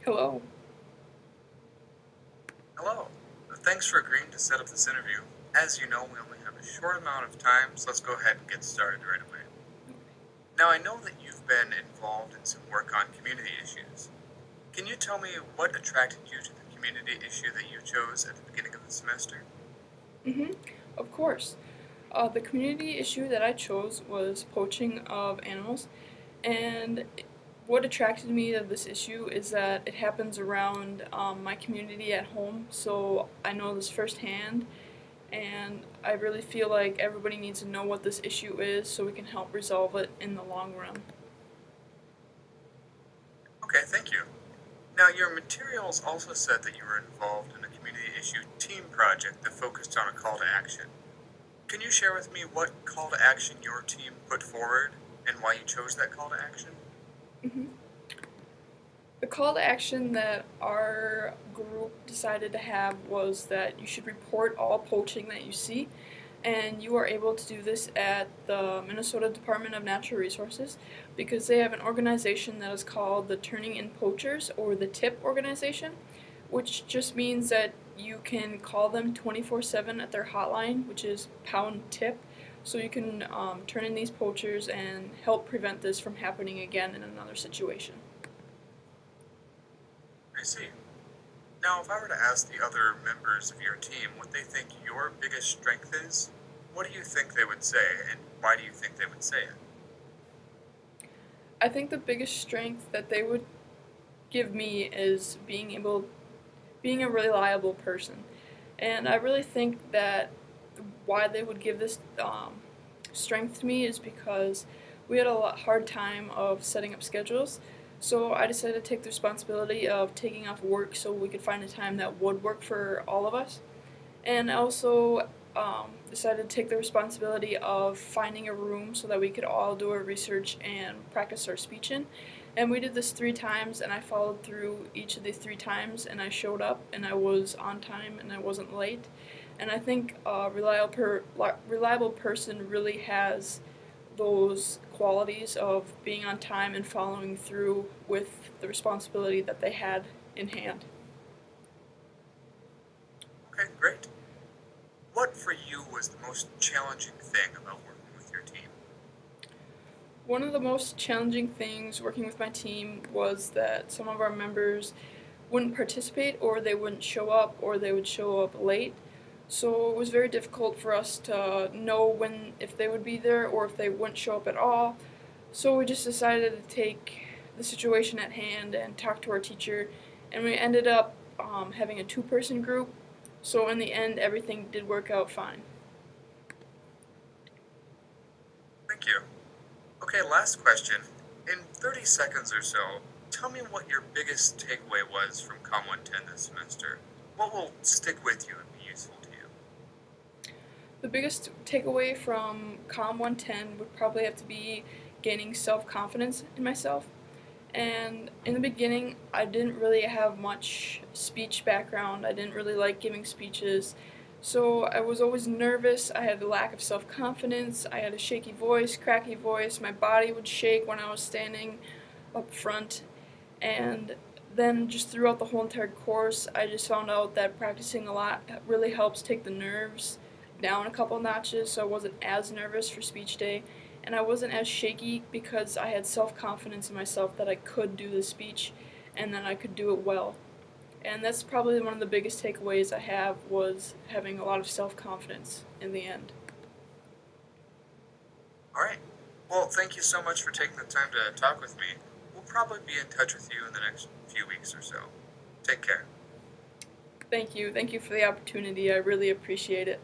Hello. Hello. Thanks for agreeing to set up this interview. As you know, we only have a short amount of time, so let's go ahead and get started right away. Now, I know that you've been involved in some work on community issues. Can you tell me what attracted you to the community issue that you chose at the beginning of the semester? Mm-hmm. Of course. The community issue that I chose was poaching of animals, and what attracted me to this issue is that it happens around my community at home, so I know this firsthand, and I really feel like everybody needs to know what this issue is so we can help resolve it in the long run. Okay, thank you. Now, your materials also said that you were involved in a community issue team project that focused on a call to action. Can you share with me what call to action your team put forward and why you chose that call to action? Mm-hmm. The call to action that our group decided to have was that you should report all poaching that you see, and you are able to do this at the Minnesota Department of Natural Resources because they have an organization that is called the Turning In Poachers, or the TIP organization, which just means that you can call them 24/7 at their hotline, which is pound tip, so you can turn in these poachers and help prevent this from happening again in another situation. I see. Now, if I were to ask the other members of your team what they think your biggest strength is, what do you think they would say, and why do you think they would say it? I think the biggest strength that they would give me is being a reliable person. And I really think that why they would give this strength to me is because we had a hard time of setting up schedules. So I decided to take the responsibility of taking off work so we could find a time that would work for all of us. And I also decided to take the responsibility of finding a room so that we could all do our research and practice our speech in. And we did this 3 times, and I followed through each of the 3 times, and I showed up, and I was on time, and I wasn't late. And I think a reliable person really has those qualities of being on time and following through with the responsibility that they had in hand. Okay, great. What for you was the most challenging thing about working with your team? One of the most challenging things working with my team was that some of our members wouldn't participate, or they wouldn't show up, or they would show up late. So it was very difficult for us to know when, if they would be there or if they wouldn't show up at all. So we just decided to take the situation at hand and talk to our teacher, and we ended up having a 2-person group. So in the end, everything did work out fine. Thank you. Okay, last question. In 30 seconds or so, tell me what your biggest takeaway was from Com 110 this semester. What will stick with you and be useful to you? The biggest takeaway from Com 110 would probably have to be gaining self confidence in myself. And in the beginning, I didn't really have much speech background. I didn't really like giving speeches. So I was always nervous. I had a lack of self confidence. I had a shaky voice, cracky voice. My body would shake when I was standing up front. And then just throughout the whole entire course, I just found out that practicing a lot really helps take the nerves down a couple notches, so I wasn't as nervous for speech day, and I wasn't as shaky because I had self-confidence in myself that I could do the speech and that I could do it well. And that's probably one of the biggest takeaways I have, was having a lot of self-confidence in the end. All right. Well, thank you so much for taking the time to talk with me. We'll probably be in touch with you in the next few weeks or so. Take care. Thank you. Thank you for the opportunity. I really appreciate it.